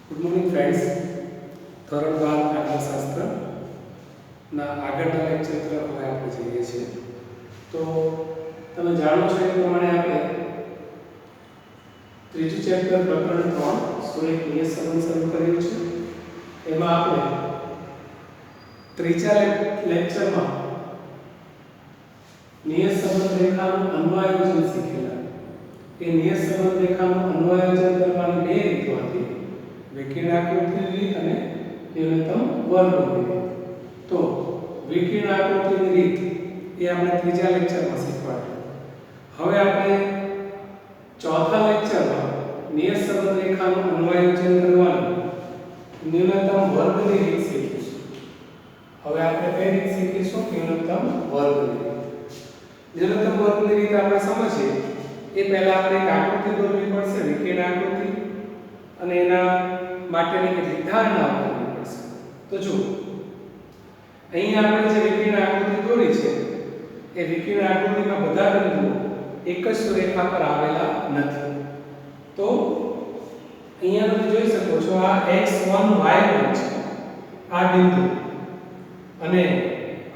Good morning friends. ધોરણ 12 આંકડાશાસ્ત્ર ના આગળના લેક્ચર તરફ હવે આપણે જઈએ છીએ. તો તમે જાણો છો એ પ્રમાણે આપણે ત્રીજું ચેપ્ટર પ્રકરણ 3 સૂર્ય નિયત સંબંધ શરૂ કર્યું છે. એમાં આપણે ત્રીજા લેક્ચરમાં નિયત સંબંધ રેખાનું અન્વયાયોજન શીખેલા. એ નિયત સંબંધ રેખાનું અન્વયાયોજન કરવાની બે રીતો હતી: વિકર્ણાકૃતિની રીત અને ન્યૂનતમ વર્ગની રીત. તો વિકર્ણાકૃતિની રીત એ આપણે ત્રીજા લેક્ચરમાં શીખવાડ્યું. હવે આપણે ચોથા લેક્ચરમાં નિયત સંબંધ રેખાનું અન્વયાયોજન કરવાની ન્યૂનતમ વર્ગની રીત શીખીશું. હવે આપણે કઈ રીત શીખીશું? ન્યૂનતમ વર્ગની રીત. ન્યૂનતમ વર્ગની રીત આપણે સમજીએ એ પહેલા આપણે એક આકૃતિ દોરવી પડશે, વિકર્ણ આકૃતિ, અને એના માટેની કેટલીક ધારણાઓ કરવી પડશે. તો જો અહીંયા આપણે જે વિકર્ણ આકૃતિ દોરી છે એ વિકર્ણ આકૃતિમાં બધા બિંદુઓ એક જ રેખા પર આવેલા નથી. તો અહીંયા તમે જોઈ શકો છો આ x1 y1 છે આ બિંદુ, અને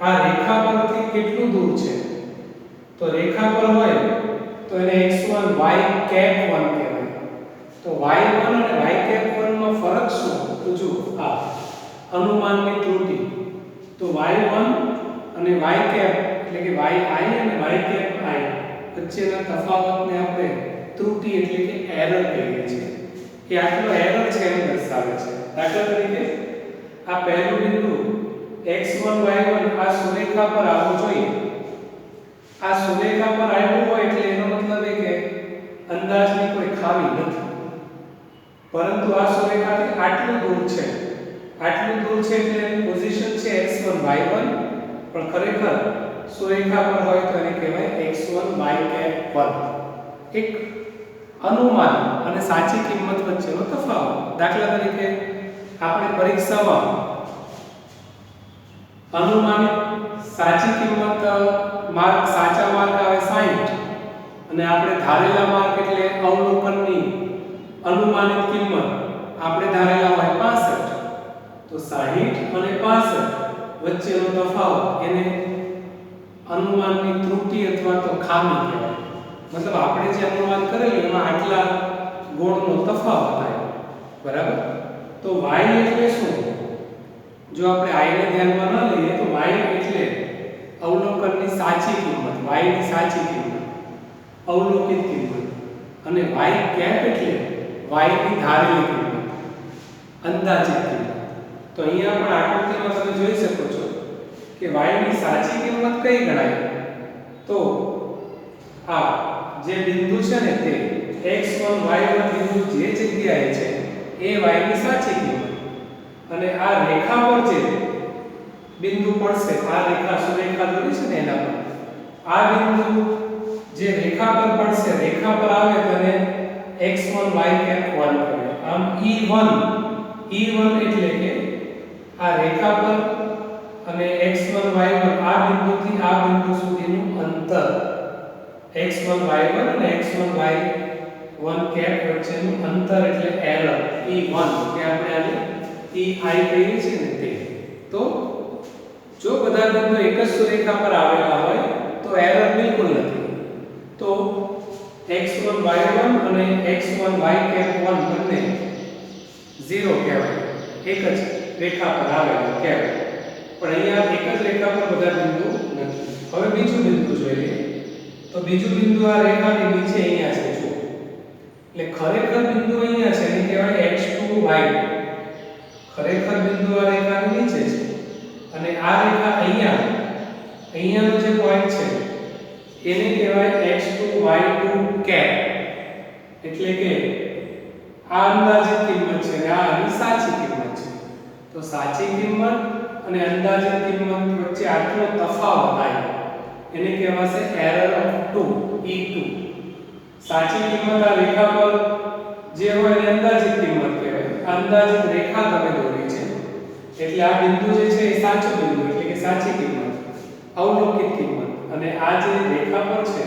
આ રેખા પરથી કેટલું દૂર છે? તો રેખા પર હોય તો એને x1 y1 કહેવાય. તો y1 અને y1 માં ફરક શું? તો જો આ અનુમાનની ત્રુટિ. તો y1 અને y એટલે કે yi અને y વચ્ચેના તફાવતને આપણે ત્રુટિ એટલે કે એરર કહીએ છીએ. એ આટલો એરર છે એ દર્શાવે છે. દાખલા તરીકે આ પહેલું બિંદુ x1 y1 આ સુરેખા પર આવવું જોઈએ. આ સુરેખા પર આવ્યું હોય એટલે એનો મતલબ એ કે અંદાજની કોઈ ખામી નથી. પરંતુ આ સુરેખાથી આટલું દૂર છે. આટલું દૂર છે એટલે એની પોઝિશન છે x1 y1, પણ ખરેખર સુરેખા પર હોય તો એને કહેવાય x1 y1. એક અનુમાન અને સાચી કિંમત વચ્ચેનો તફાવત. દાખલા તરીકે આપણે પરીક્ષામાં અનુમાનિત સાચી કિંમત માર્ક સાચા માર્ક આવે 60, અને આપણે ધારેલા માર્ક એટલે અવલોકનની અનુમાનિત કિંમત આપણે ધારેલા હોય 65. તો 60 અને 65 વચ્ચેનો તફાવત એને અનુમાનની ત્રુટિ અથવા તો ખામી કહેવાય. મતલબ આપણે જે અનુમાન કરેલું એમાં આટલા ગુણનો તફાવત આવ્યો. બરાબર? તો y એટલે શું? જો આપણે i ને ધ્યાનમાં ન લઈએ તો y એટલે અવલોકનની સાચી કિંમત, y ની સાચી કિંમત, અવલોકિત કિંમત, અને y કેપ એટલે y ની ધારેલી કિંમત, અંદાજિત કિંમત. તો અહીંયા પણ આકૃતિમાં તમે જોઈ શકો છો કે y ની સાચી કિંમત કઈ ગણાય? તો આ જે બિંદુ છે ને તે x1 y1 બિંદુ જે જગ્યાએ છે એ y ની સાચી કિંમત, અને આ રેખા પર જે બિંદુ પડશે, આ રેખા સુરેખા દોરી છે ને એના પર આ બિંદુ જે રેખા પર પડશે, રેખા પર આવે તો એને x1 y1 કહેવાય. આમ e1 એટલે કે આ રેખા પર અને x1 y1 આ બિંદુથી આ બિંદુ સુધીનું અંતર, x1 y1 અને x1 y1 વચ્ચેનું અંતર એટલે એરર e1, કે આપણે આને ei કહીએ છીએ ને તે. તો જો બધા બિંદુ એક જ સુરેખા પર આવેલા હોય તો એરર બિલકુલ નથી. તો x1 y1 અને x1 y1 બંને 0 કહેવાય, એક જ રેખા પર આવેલા કહેવાય. પણ અહીંયા એક જ રેખા પર બધા બિંદુ નથી. હવે બીજું બિંદુ જોઈ લઈએ. તો બીજું બિંદુ આ રેખાની નીચે અહીંયા છે. જો એટલે ખરેખર બિંદુ અહીંયા છે, એને કહેવાય x2y. ખરેખર બિંદુ આ રેખાની નીચે છે, અને આ રેખા અહીંયાનો જે પોઈન્ટ છે એને કહેવાય x2y2 કેપ. એટલે કે આ અંદાજિત કિંમત છે અને આ આની સાચી કિંમત છે. તો સાચી કિંમત અને અંદાજિત કિંમત વચ્ચે આટલો તફાવત આવ્યો એને કહેવાશે એરર ઓફ 2, e2. સાચી કિંમત આ રેખા પર જે હોય એને અંદાજિત કિંમત કહેવાય. અંદાજિત રેખા તમે દોરી છે એટલે આ બિંદુ જે છે એ સાચો બિંદુ એટલે કે સાચી કિંમત, અવલોકિત કિંમત, અને આ જે રેખા પર છે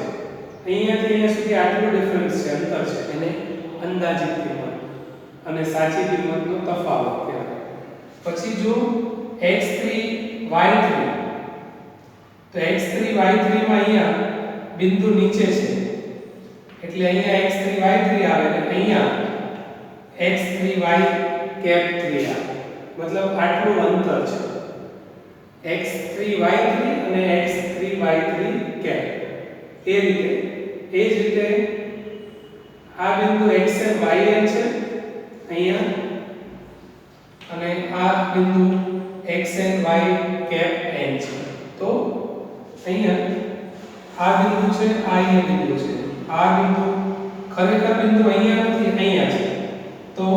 અહીંયાથી અહીંયા સુધી આટલું ડિફરન્સ છે, અંતર છે, એને અંદાજિત કિંમત. અને સાચી કિંમતનો તફાવત કહેવાય. પછી જો x3 y3, તો x3 y3 માં અહીંયા બિંદુ નીચે છે એટલે અહીંયા x3 y3 આવે અને અહીંયા x3 y કેપ 3 આવે. મતલબ આટલું અંતર છે x3 y3 અને x3 y3 કેપ. એ જ રીતે આ બિંદુ xn yn છે અહીંયા અને આ બિંદુ xn y કેપ n છે. તો અહીંયા આ બિંદુ છે, આ અહીંયા બિંદુ છે. આ બિંદુ ખરેખર બિંદુ અહીંયા નથી, અહીંયા છે. તો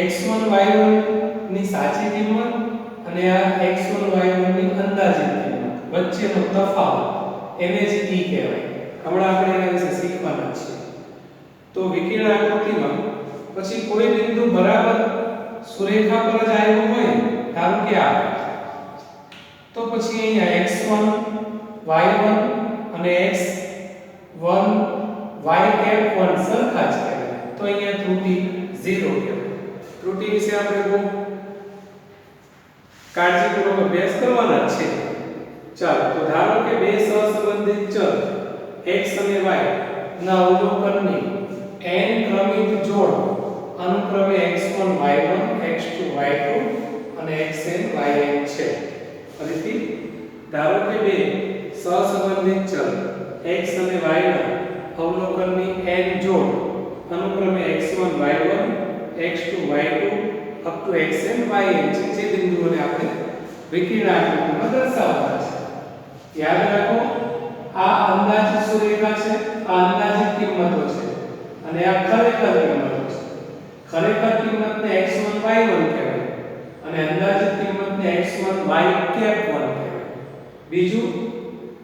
x1 y1 ની સાચી કિંમત અને આ x1 y1 ની અંદાજિત કિંમત વચ્ચેનો તફાવત એને જ e કહેવાય. હમણાં આપણે એના વિશે શીખવાના છીએ. તો વિકર્ણ આકૃતિમાં પછી કોઈ બિંદુ બરાબર સુરેખા પર જ આવ્યો હોય, ધારો કે આ, તો પછી અહીંયા x1 y1 અને x1 y કેપ 1 સરખા જ કહેવાય. તો અહીંયા ત્રુટિ 0 કહેવાય. ત્રુટિ વિશે આપણે બહુ કાળજીપૂર્વક અભ્યાસ કરવાના છે. ચાલો, તો ધારો કે બે સહસંબંધિત ચલ x અને y ના અવલોકનની n ક્રમિક જોડ અનુક્રમે x1 y1 x2 y2 અને xn yn છે. ફરીથી ધારો કે બે સહસંબંધિત ચલ x અને y ના અવલોકનની n જોડ અનુક્રમે x1 y1 x2 y2 up to xn yn છે. જે બિંદુઓને આપણે વિકર્ણ આકૃતિમાં દર્શાવતા છે. યાદ રાખો, આ અંદાજિત સુરેખા છે, આ અંદાજિત કિંમતો છે અને આ ખરેખર કિંમતો છે. ખરેખર કિંમતને x1 y1 કહેવાય અને અંદાજિત કિંમતને x1 y કેપ 1 કહેવાય. બીજું,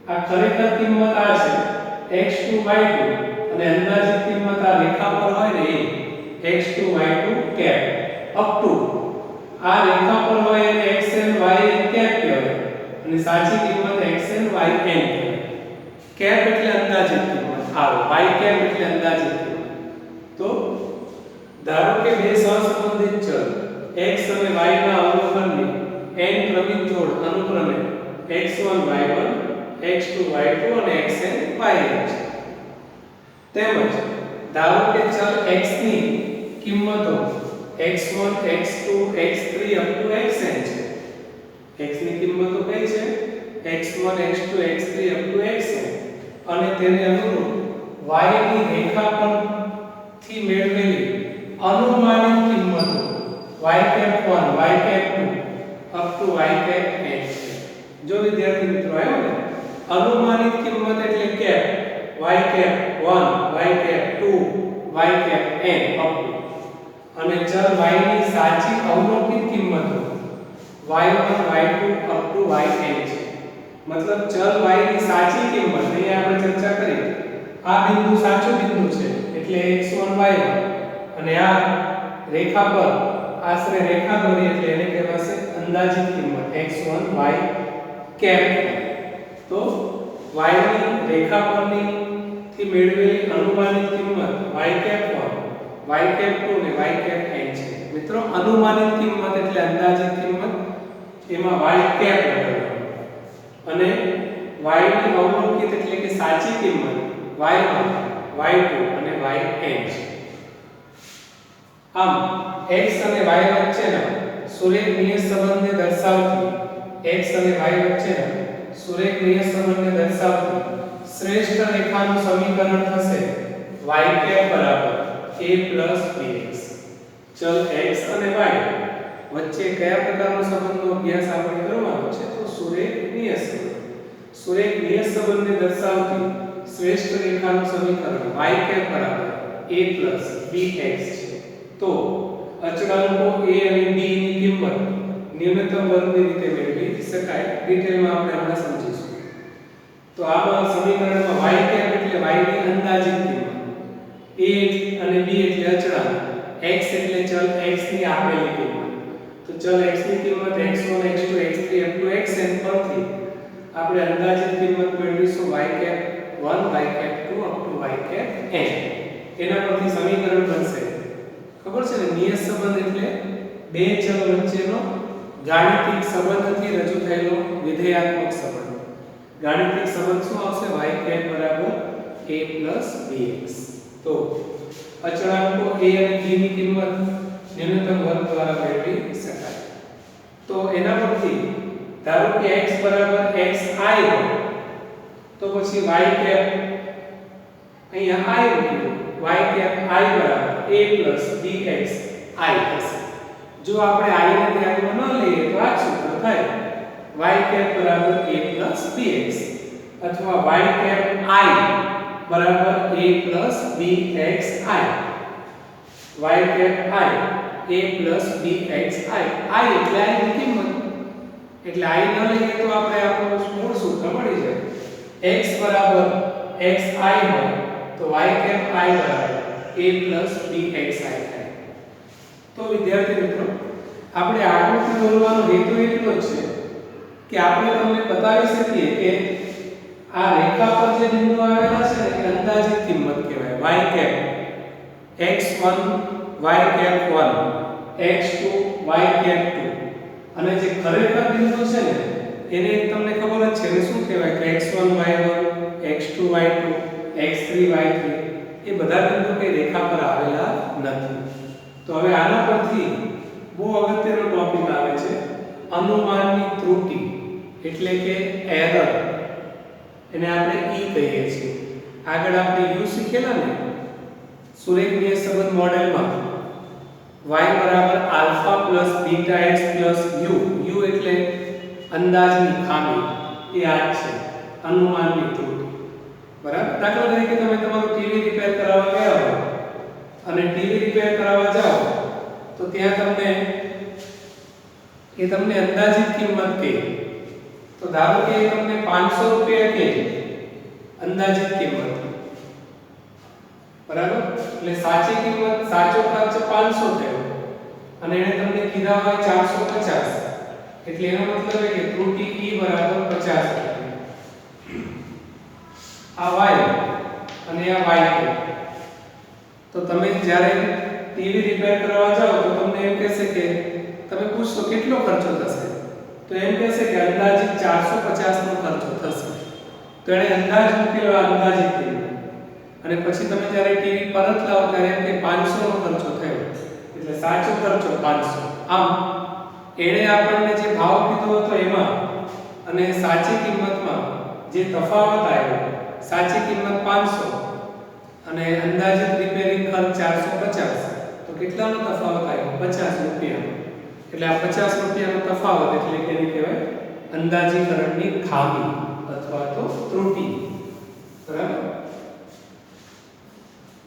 આ ખરેખર કિંમત આ છે x2 y2 અને અંદાજિત કિંમત આ રેખા પર હોય ને એ x2 y2 cap up to આ રેખા પર હોય એને xn yn કેપ કહેવાય અને સાચી કિંમત xn yn કહેવાય. કેપ એટલે અંદાજિત કિંમત, આ y કેપ એટલે અંદાજિત કિંમત. તો ધારો કે બે સહસંબંધિત ચલ x અને y ના અવલોકનની n ક્રમિક જોડ અનુક્રમે x1 y1 x2 y2 અને xn yn છે. તેમજ ધારો કે ચલ x ની કિંમતો x1 x2 x3 up to xn છે. x ની કિંમતો કઈ છે? x1 x2 x3 up to xn અને તેને અનુરૂપ y ની રેખા પરથી મેળવેલી અનુમાનિત કિંમતો y cap 1 y cap 2 up to y cap n છે. જો વિદ્યાર્થી મિત્રો આવ્યો ને, અનુમાનિત કિંમત એટલે cap y cap 1 y cap 2 y cap n up to અને ચલ y ની સાચી અવલોકિત કિંમતો y1 y2 up to yn છે. મતલબ ચલ y ની સાચી કિંમત અહીં આપણે ચર્ચા કરી, આ બિંદુ સાચો બિંદુ છે એટલે x1 y1 અને આ રેખા પર આશરે રેખા દોરી એટલે એને કહેવાશે અંદાજિત કિંમત x1 y કેપ. તો y ની રેખા પરની થી મેળવેલી અનુમાનિત કિંમત y કેપ 1 y કેપ 2 ને y કેપ n છે. મિત્રો, અનુમાનિત કિંમત એટલે અંદાજિત કિંમત, એમાં y કેપ લગાડવાનું અને y ની અવલોકિત એટલે કે સાચી કિંમત y1 y2 અને yn છે. આમ x અને y વચ્ચેના સુરેખ નિયત સંબંધને દર્શાવતી x અને y વચ્ચેના સુરેખ નિયત સંબંધને દર્શાવતી શ્રેષ્ઠ રેખાનું સમીકરણ થશે y કેપ બરાબર a bx. ચલ x અને y વચ્ચે કયા પ્રકારનો સંબંધનો અભ્યાસ આપણે કરવાનો છે? તો સુરેખ નિયત સંબંધ. સુરેખ નિયત સંબંધને દર્શાવતી શ્રેષ્ઠ રેખાનું સમીકરણ y કેપ બરાબર a bx છે. તો અચળાંકો a અને b ની કિંમત ન્યૂનતમ વર્ગની રીતે મેળવી શકાય. ડિટેલમાં આપણે હમણાં સમજીશું. તો આમાં સમીકરણમાં y કેપ એટલે y ની અંદાજિત કિંમત, a અને b એટલે અચળાંક, x એટલે ચલ x ની આપેલી કિંમત. તો ચલ x ની કિંમત x1 x2 x3 up to xn પરથી આપણે અંદાજિત કિંમત મેળવીશું y cap 1 y cap 2 up to y cap n. એના પરથી સમીકરણ બનશે ખબર ખબર છે ને નિયત સંબંધ એટલે બે ચલ વચ્ચેનો ગાણિતિક સંબંધથી રજૂ થયેલો વિધેયાત્મક સંબંધ. ગાણિતિક સંબંધ શું આવશે y કેપ બરાબર a bx. તો અચળાંકો a અને b ની કિંમત ન્યૂનતમ વર્ગ દ્વારા મેળવી શકાય. તો એના પરથી ધારો કે x બરાબર xi હોય તો પછી y કેપ અહીંયા i મૂક્યું y કેપ i બરાબર a bx i થશે. જો આપણે i ને ધ્યાનમાં ન લઈએ તો આ સૂત્ર થાય y કેપ બરાબર a bx અથવા y કેપ i બરાબર a bxi. y cap i a bxi i એટલે i ની કિંમત એટલે i ન લઈએ તો આપણે આપણું મૂળ સૂત્ર મળી જાય x બરાબર xi હોય તો y કેપ i બરાબર a bxi થાય. તો વિદ્યાર્થી મિત્રો આપણે આકૃતિ દોરવાનો હેતુ એટલો જ છે કે આપણે તમને બતાવી શકીએ કે આ રેખા પર જે બિંદુ આવેલા છે એ અંદાજિત કિંમત કહેવાય y cap x1 y cap 1 x2 y cap 2 અને જે ખરેખર બિંદુ છે ને એને તમને ખબર જ છે ને શું કહેવાય કે x1 y1 x2 y2 x3 y3 એ બધા બિંદુ કઈ રેખા પર આવેલા નથી. તો હવે આના પરથી બહુ અગત્યનો ટોપિક આવે છે અનુમાનની ત્રુટિ એટલે કે એરર. એને આપણે ઈ કહીએ છીએ. આગળ આપણે u શીખેલા ને સુરેખ નિયત સંબંધ મોડેલમાં y બરાબર alpha plus beta x plus u એટલે અંદાજની ખામી એ આ છે અનુમાનની ત્રુટિ. બરાબર. દાખલા તરીકે તમે તમારું ટીવી રિપેર કરાવવા ગયા હો અને ટીવી રિપેર કરાવવા જાઓ તો ત્યાં તમને અંદાજિત કિંમત કહે તો ધારો કે તમને 500 રૂપિયા કહે અંદાજિત કિંમત. બરાબર. એટલે સાચી કિંમત સાચો ખર્ચ 500 થયો અને એને તમને કીધા હોય 450 એટલે એનો મતલબ એ કે ત્રુટિ e બરાબર 50. આ y અને આ y છે. તો તમે જ્યારે ટીવી રિપેર કરવા જાઓ તો તમને એમ કહેશે કે તમે પૂછશો કેટલો ખર્ચો થશે તો એમ કહેશે કે અંદાજિત 450 નો ખર્ચો થશે. તો એને અંદાજ મૂકેલો અંદાજિત કિંમત અને પછી તમે જ્યારે ટીવી પરત લાવો ત્યારે એમ કે 500 નો ખર્ચો થયો એટલે સાચો ખર્ચો 500. આમ એણે આપણને જે ભાવ કીધો હતો એમાં અને સાચી કિંમતમાં જે તફાવત આવ્યો સાચી કિંમત 500 અને અંદાજિત રિપેરિંગ ખર્ચ 450 તો કેટલાનો તફાવત આવ્યો 50 રૂપિયા. એટલે આ 50 રૂપિયાનો તફાવત એટલે કે એને કહેવાય અંદાજીકરણની ખામી અથવા તો ત્રુટિ. બરાબર.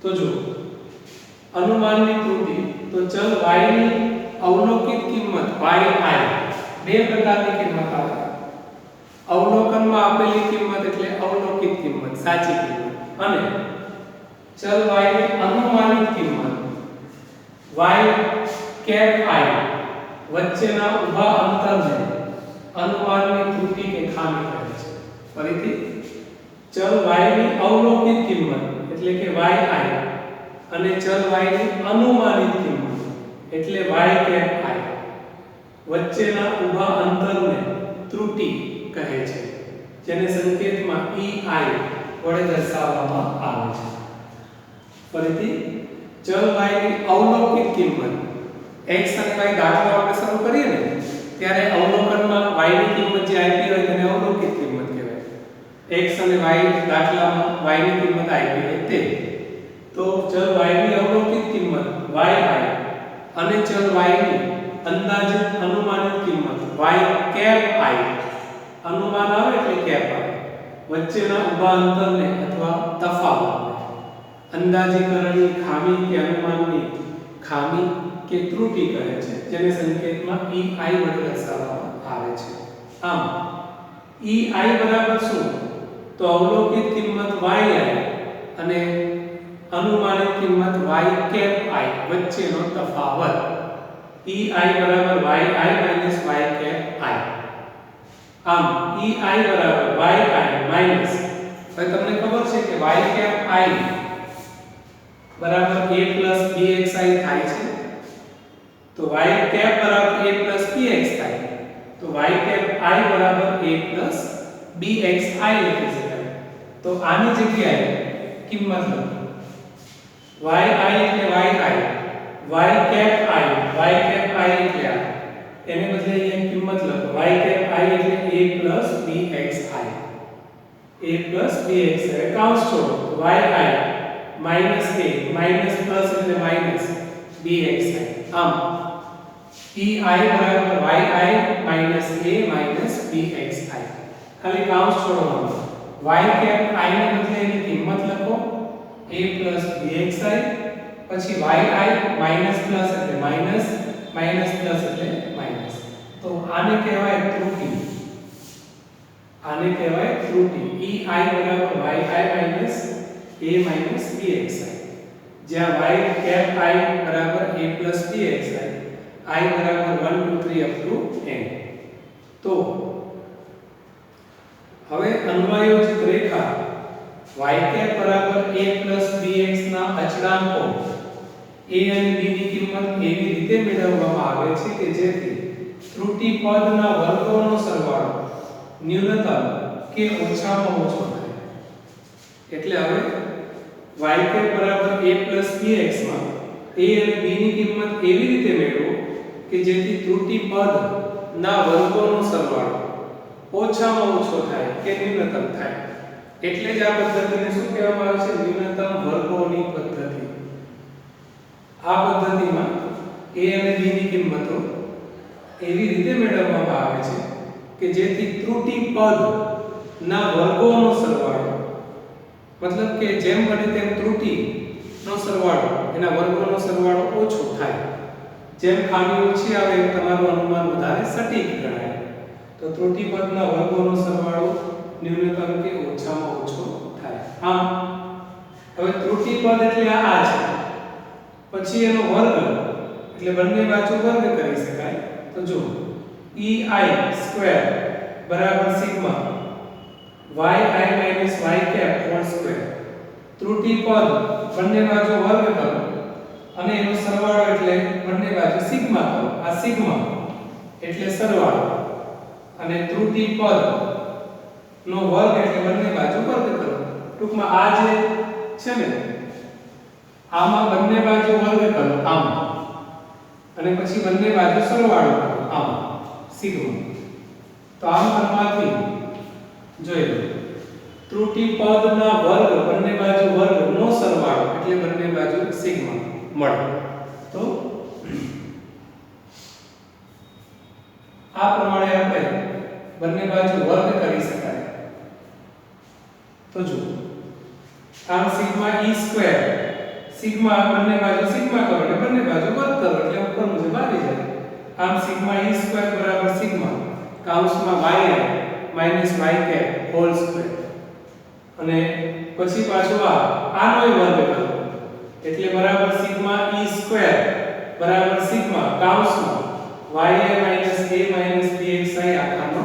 તો જો અનુમાનની ત્રુટિ તો ચલ y ની અવલોકિત કિંમત yi બે પ્રકારની કિંમત આવે. અવલોકનમાં આપેલી કિંમત એટલે અવલોકિત કિંમત સાચી કિંમત અને ચલ y ની અનુમાનિત કિંમત y કેપ i વચ્ચેના ઊભા અંતરને અનુમાનની ત્રુટિ કે ખામી કહે છે. ફરીથી ચલ y ની અવલોકિત કિંમત એટલે કે yi અને ચલ y ની અનુમાનિત કિંમત એટલે y કેપ i વચ્ચેના ઊભા અંતરને ત્રુટિ કહે છે જેને સંકેતમાં ei વડે દર્શાવવામાં આવે છે. ફરીથી ચલ y ની અવલોકિત કિંમત x અને y દાખલો આપણે શરૂ કરીએ ને ત્યારે અવલોકનમાં y ની કિંમત જે આપી હોય તેને અવલોકિત કિંમત કહેવાય. x અને y દાખલામાં y ની કિંમત આપી હોય તે તો ચલ y ની અવલોકિત કિંમત yi અને ચલ y ની અંદાજિત અનુમાનિત કિંમત y કેપ i અનુમાન આવે એટલે કેપ આવે વચ્ચેના ઊભા અંતરને અથવા તફાવતને અંદાજીકરણની ખામી કે અનુમાનની ખામી કે ત્રુટિ કહે છે જેને સંકેતમાં ei વડે દર્શાવવામાં આવે છે. આમ ei બરાબર શું તો અવલોકિત કિંમત yi અને અનુમાનિત કિંમત y કેપ i વચ્ચેનો તફાવત. ei બરાબર yi minus y cap i. આમ ei બરાબર yi માઈનસ હવે તમને ખબર છે કે y કેપ i બરાબર a bxi થાય છે y કેપ બરાબર a bx થાય. તો y કેપ I બરાબર a bxi લખી શકાય. તો આની જગ્યાએ કિંમત લખો. yi એટલે yi, y કેપ I એટલે આ. એને બદલે અહીંયા કિંમત લખો. y કેપ I એટલે a bxi. a bxi કાઉન્સ છોડો. yi minus a minus plus એટલે માઈનસ bxi. આમ ei બરાબર yi minus a minus bxi. ખાલી કાઉન્સ છોડવાનું. y કેપ I ને બદલે એની કિંમત લખો a bxi, પછી yi માઈનસ પ્લસ એટલે માઈનસ, માઈનસ પ્લસ એટલે માઈનસ. તો આને કહેવાય ત્રુટિ. આને કહેવાય ત્રુટિ. ei બરાબર yi minus a minus bxi, જ્યાં y કેપ I બરાબર a bxi, I બરાબર 1 2 3 અપ ટુ n. તો હવે અન્વયોજિત રેખા y કેપ બરાબર a bx ના અચળાંકો a અને b ની કિંમત એવી રીતે મેળવવામાં આવે છે કે જેથી ત્રુટિ પદના વર્ગોનો સરવાળો ન્યૂનતમ કે ઓછામાં ઓછો થાય. એટલે હવે y કેપ બરાબર a bx માં a અને b ની કિંમત એવી રીતે મેળવો કે જેથી ત્રુટિ પદના વર્ગોનો સરવાળો ઓછામાં ઓછો થાય કે ન્યૂનતમ થાય. એટલે જ આ પદ્ધતિને શું કહેવામાં આવે છે? ન્યૂનતમ વર્ગોની પદ્ધતિ. આ પદ્ધતિમાં a અને b ની કિંમતો એવી રીતે મેળવવામાં આવે છે કે જેથી ત્રુટિ પદના વર્ગોનો સરવાળો, મતલબ કે જેમ બને તેમ ત્રુટિનો સરવાળો, એના વર્ગોનો સરવાળો ઓછો થાય. જેમ ખામી ઓછી આવે એમ તમારું અનુમાન વધારે સટીક ગણાય. તો ત્રુટિ પદના વર્ગોનો સરવાળો ન્યૂનતમ કે ઓછામાં ઓછો થાય. આમ હવે ત્રુટિ પદ એટલે આ છે, પછી એનો વર્ગ એટલે બંને બાજુ વર્ગ કરી શકાય. તો જો ei સ્ક્વેર બરાબર sigma yi y cap whole square. ત્રુટિ પદ બંને બાજુ વર્ગ કરો અને એનો સરવાળો એટલે બંને બાજુ સિગ્મા કરો. આ સિગ્મા એટલે સરવાળો અને ત્રુટિ પદ નો વર્ગ એટલે બંને બાજુ વર્ગ કરો. ટૂંકમાં આ જે છે ને, આમાં બંને બાજુ વર્ગ કરો આમ, અને પછી બંને બાજુ સરવાળો કરો આમ, સિગ્મા. તો આમ કરવાથી જોઈ લો ત્રુટિ પદના વર્ગ બંને બાજુ વર્ગનો સરવાળો એટલે બંને બાજુ સિગ્મા મળે. તો આ પ્રમાણે આપણે બંને બાજુ વર્ગ કરી શકાય. તો જો આમ સિગ્મા e સ્ક્વેર, સિગ્મા બંને બાજુ સિગ્મા કરો એટલે બંને બાજુ વર્ગ કરો એટલે ઉપર મુજબ આવી જાય. આમ સિગ્મા e સ્ક્વેર બરાબર સિગ્મા કાઉન્સમાં yi minus y cap whole square, અને પછી પાછું આનોય વર્ગ કરો એટલે બરાબર સિગ્મા e સ્ક્વેર બરાબર સિગ્મા કાઉન્સમાં yi minus a minus bxi આખાનો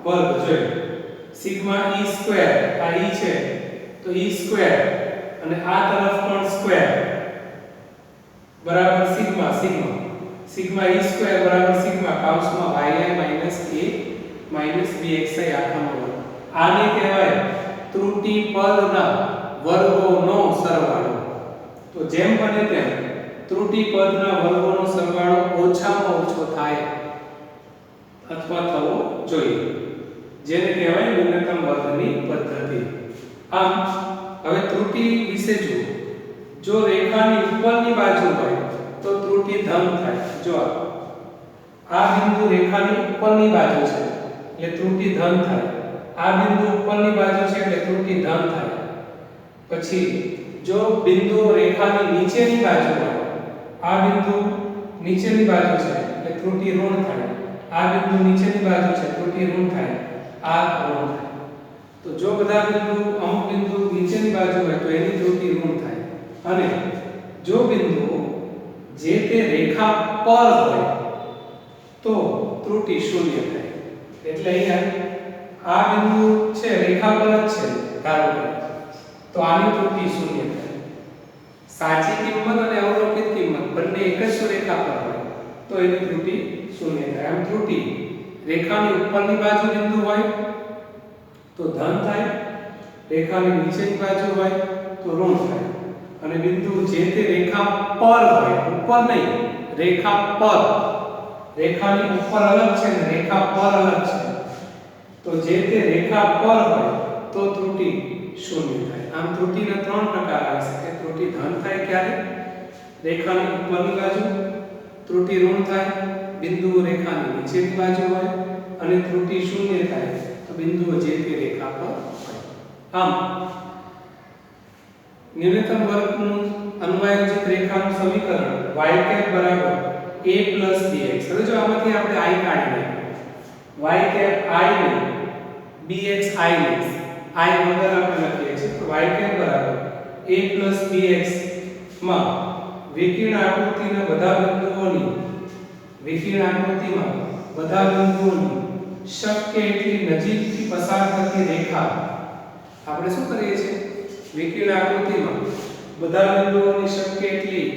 વર્ગ. જોયો સિગ્મા e સ્ક્વેર આ e છે તો e સ્ક્વેર અને આ તરફ પણ સ્ક્વેર બરાબર sigma sigma sigma e square બરાબર સિગ્મા કાઉન્સમાં yi minus a minus bxi આખાનો વર્ગ. આને કહેવાય ત્રુટિ પદના વર્ગોનો સરવાળો. તો જેમ બને તેમ ત્રુટિ પદના વર્ગોનો સરવાળો ઓછામાં ઓછો થાય અથવા થવો જોઈએ, જેને કહેવાય ન્યૂનતમ વર્ગની પદ્ધતિ. આમ હવે ત્રુટિ વિશે જુઓ. જો રેખાની ઉપરની બાજુ હોય તો ત્રુટિ ધન થાય. જો આ બિંદુ રેખાની ઉપરની બાજુ છે એટલે ત્રુટિ ધન થાય. આ બિંદુ ઉપરની બાજુ છે એટલે ત્રુટિ ધન થાય. પછી જો બિંદુ રેખાની નીચેની બાજુ હોય, આ બિંદુ નીચેની બાજુ છે એટલે ત્રુટિ ઋણ થાય. આ બિંદુ નીચેની બાજુ છે ત્રુટિ ઋણ થાય, આ ઋણ થાય. તો જો બધા બિંદુ અમુક બિંદુ નીચેની બાજુ હોય તો એની ત્રુટિ ઋણ થાય, અને જો બિંદુ જે તે રેખા પર હોય તો ત્રુટિ શૂન્ય થાય. એટલે અહીંયા આ બિંદુ છે રેખા પર જ છે ધારો કે, તો આની ત્રુટિ શૂન્ય થાય. સાચી કિંમત અને અવલોકિત કિંમત બંને એક જ રેખા પર હોય તો એની ત્રુટી શૂન્ય થાય. આમ ત્રુટી રેખાની ઉપરની બાજુ બિંદુ હોય તો ધન થાય, રેખાની નીચેની બાજુ હોય તો ઋણ થાય. અને બિંદુ જે તે રેખા પર હોય, ઉપર નહીં, રેખા પર, રેખાની ઉપર અલગ છે ને રેખા પર અલગ છે, તો જે તે રેખા પર હોય તો ત્રુટી શૂન્ય થાય. આમ ત્રુટીના ત્રણ પ્રકાર આવી શકે. ત્રુટી ધન થાય ક્યારે? રેખાની ઉપરની બાજુ. ત્રુટી ઋણ થાય બિંદુ રેખાની નીચેની બાજુ હોય. અને ત્રુટી શૂન્ય થાય તો બિંદુઓ જે તે રેખા પર હોય. આમ ન્યૂનતમ વર્ગનું અન્વયોજિત રેખાનું સમીકરણ y બરાબર a bx. હવે જો આમાંથી આપણે i કાઢી નાખીએ, y i ને bx i ને i વગર આપણે લખીએ છીએ, તો y બરાબર a bx માં વિકર્ણ આકૃતિના બધા બિંદુઓની, વિકર્ણ આકૃતિમાં બધા બિંદુઓની શક્ય એટલી નજીકથી પસાર થતી રેખા. આપણે શું કરીએ છીએ? વિકર્ણ આકૃતિમાં બધા બિંદુઓની શક્ય એટલી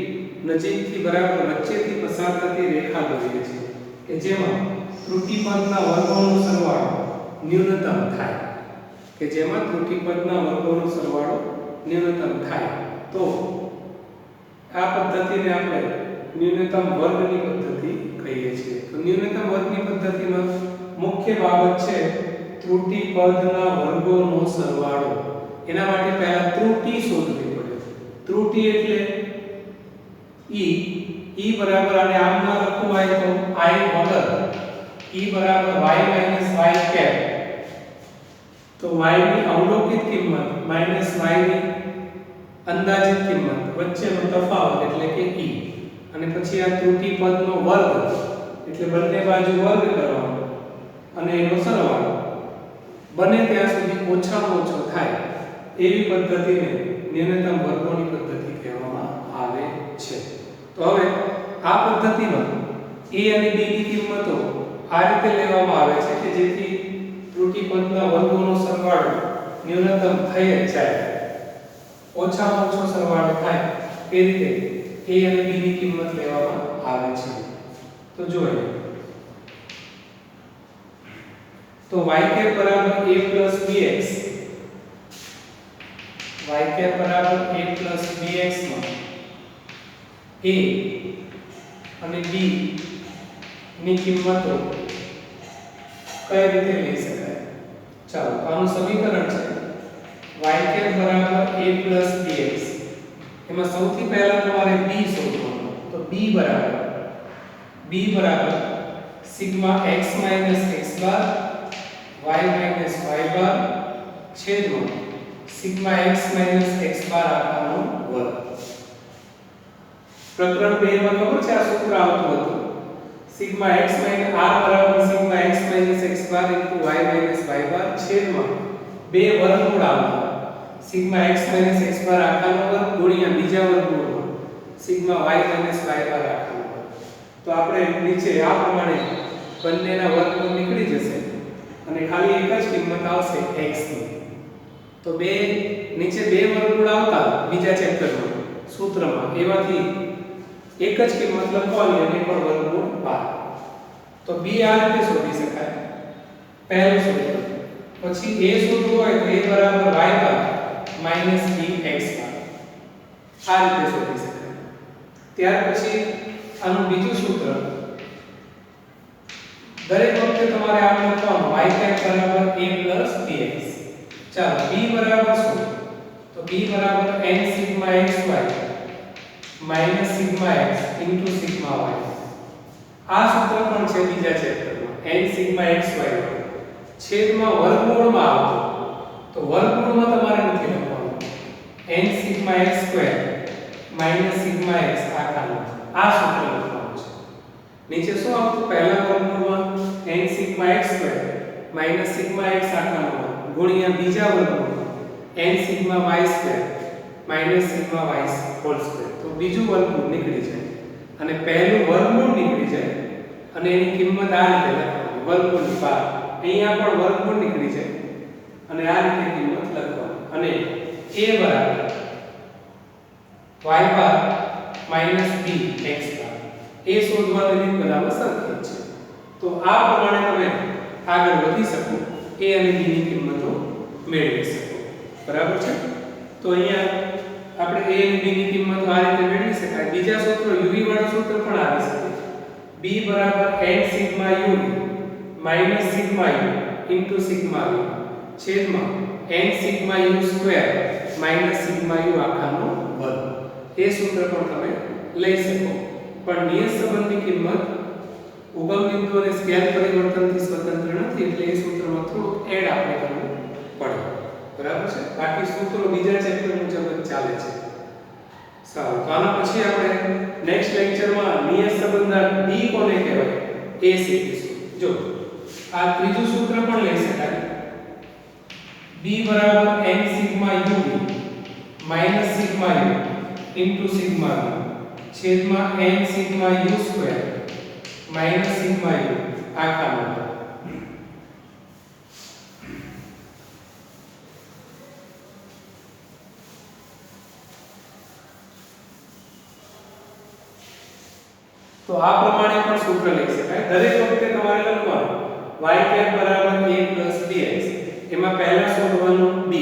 નજીકથી બરાબર વચ્ચેથી પસાર થતી રેખા દોરીએ છીએ કે જેમાં ત્રુટિપદના વર્ગોનો સરવાળો ન્યૂનતમ થાય, કે જેમાં ત્રુટિપદના વર્ગોનો સરવાળો ન્યૂનતમ થાય. તો આ પદ્ધતિને આપણે ન્યૂનતમ વર્ગની પદ્ધતિ કહીએ છીએ. તો ન્યૂનતમ વર્ગની પદ્ધતિમાં મુખ્ય બાબત છે ત્રુટિપદના વર્ગોનો સરવાળો. એના માટે પહેલા ત્રુટિ શોધવી પડે. ત્રુટિ એટલે e બરાબર, આને આમ ના લખવું હોય તો i વગર e બરાબર y y કેપ. તો y ની અવલોકિત કિંમત માઈનસ y ની અંદાજિત કિંમત વચ્ચેનો તફાવત એટલે કે e. અને પછી આ ત્રુટિપદનો વર્ગ એટલે બંને બાજુ વર્ગ કરવાનો અને એનો સરવાળો બને ત્યાં સુધી ઓછામાં ઓછો થાય એવી પદ્ધતિને ન્યૂનતમ વર્ગોની પદ્ધતિ કહેવામાં આવે છે. તો હવે આ પદ્ધતિમાં a અને b ની કિંમતો આ રીતે લેવામાં આવે છે કે જેથી ત્રુટિપદના વર્ગોનો સરવાળો ન્યૂનતમ થઈ જ જાય, ઓછામાં ઓછો સરવાળો થાય એ રીતે a અને b ની કિંમત લેવામાં આવે છે. તો જોઈએ તો y બરાબર a bx, y બરાબર a bx માં a અને b ની કિંમતો કઈ રીતે લઈ શકાય? ચાલો આનું સમીકરણ છે y બરાબર a bx. એમાં સૌથી પહેલા તમારે b શોધવાનું. તો b બરાબર સિગ્મા x x બાર y y બાર છેદમાં સિગ્મા x x બાર આખા નો વર્ગ. પ્રકરણ 2 માં ખબર છે આ સૂત્ર આવતું હતું સિગ્મા x r બરાબર સિગ્મા x x બાર y y બાર છેદમાં બે વર્ગમૂળ આવતા સિગ્મા x x બાર આખા નો વર્ગ ગુણ્યા બીજા વર્ગમૂળમાં સિગ્મા y y બાર આખા નો વર્ગ. તો આપણે નીચે આ પ્રમાણે બંનેના વર્ગમૂળ નીકળી જશે અને ખાલી એક જ કિંમત આવશે x ની. તો બે નીચે બે વર્ગમૂળ આવતા બીજા ચેપ્ટરમાં સૂત્રમાં એમાંથી એક જ કિંમત લખવાની અને પણ વર્ગમૂળ બાર. તો b આ રીતે શોધી શકાય. પહેલું સૂત્ર. પછી a શોધવું હોય તો a બરાબર y બાર માઈનસ b x બાર. આ રીતે શોધી શકાય. ત્યાર પછી આનું બીજું સૂત્ર. દરેક વખતે તમારે આમ લખવાનું y બરાબર a bx. ચાલો b બરાબર શું? તો b બરાબર n sigma xy minus sigma x into sigma y. આ સૂત્ર પણ છે બીજા ચેપ્ટરમાં n સિગ્મા xy છેદમાં વર્ગમૂળમાં આવતો. તો વર્ગમૂળમાં તમારે નથી લખવાનું n sigma x square minus sigma x આખા. આ સૂત્ર લખવાનું છે. નીચે શું આવતું? પહેલા વર્ગમૂળમાં n sigma x square minus sigma x આખા ગુણ્યા બીજા વર્ગમૂળમાં n sigma y square minus sigma y whole square. તો બીજું વર્ગમૂળ નીકળી જાય અને પહેલું વર્ગમૂળ નીકળી જાય અને એની કિંમત આ રીતે લખવાની વર્ગમૂળની બહાર. અહીંયા પણ વર્ગમૂળ નીકળી જાય અને આ રીતે કિંમત લખવાની. અને a બરાબર y બાર માઈનસ b x બાર. એ શોધવાની રીત બરાબર સરખી જ છે. તો આ પ્રમાણે તમે આગળ વધી શકો, a અને b ની કિંમતો મેળવી શકો. બરાબર છે? તો અહીંયા આપણે a અને b ની કિંમતો આ રીતે મેળવી શકાય. બીજા સૂત્ર uv વાળું સૂત્ર પણ આવી શકે. b બરાબર n sigma u minus sigma u into sigma v છેદમાં n sigma u square minus sigma u આખાનો વર્ગ. એ સૂત્ર પણ તમે લઈ શકો. પણ નિયત સંબંધની કિંમત ઉગમ બિંદુ અને સ્કેલ પરિવર્તનથી સ્વતંત્ર નથી, એટલે એ સૂત્રમાં થોડું એડ આપણે કરવું પડે. બરાબર છે? બાકી સૂત્રો બીજા ચેપ્ટર મુજબ જ ચાલે છે. સારું, તો આના પછી આપણે નેક્સ્ટ લેક્ચરમાં નિયત સંબંધ d કોને કહેવાય એ શીખીશું. જો આ ત્રીજું સૂત્ર પણ લઈ શકાય. b બરાબર n sigma u minus sigma u into sigma v છેદમાં n sigma u square minus sigma u આખાનો વર્ગ. તો આ પ્રમાણે પણ સૂત્ર લઈ શકાય. દરેક વખતે તમારે લખવાનું y કેપ બરાબર a bx. એમાં પહેલા શોધવાનું b.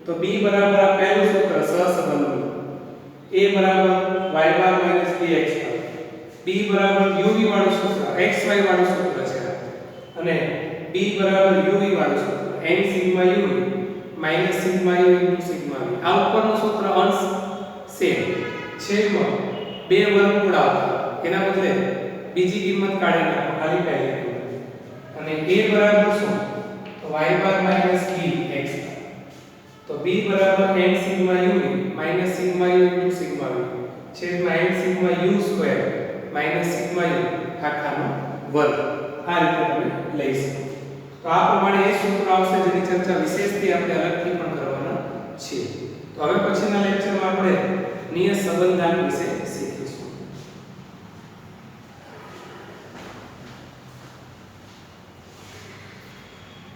તો b બરાબર આ પહેલું સૂત્ર સહસંબંધનું a બરાબર y બાર માઈનસ bx પર. b બરાબર uv વાળું સૂત્ર xy વાળું સૂત્ર છે અને b બરાબર uv વાળું સૂત્ર n sigma u minus sigma u into sigma v. આ ઉપરનું સૂત્ર અંશ સેમ છેદમાં બે વર્ગમૂળ આવતા એના બદલે બીજી કિંમત કાઢી નાખો, ખાલી પહેલી કિંમત. અને a બરાબર શું? તો y બાર માઈનસ bx. તો b બરાબર n sigma u minus sigma u into sigma v છેદમાં n sigma u square minus sigma u આખાનો વર્ગ. આ રીતે તમે લઈ શકો. તો આ પ્રમાણે એ સૂત્ર આવશે જેની ચર્ચા વિશેષથી આપણે અલગથી પણ કરવાના છીએ. તો હવે પછીના લેક્ચરમાં આપણે નિયત સંબંધાન વિશે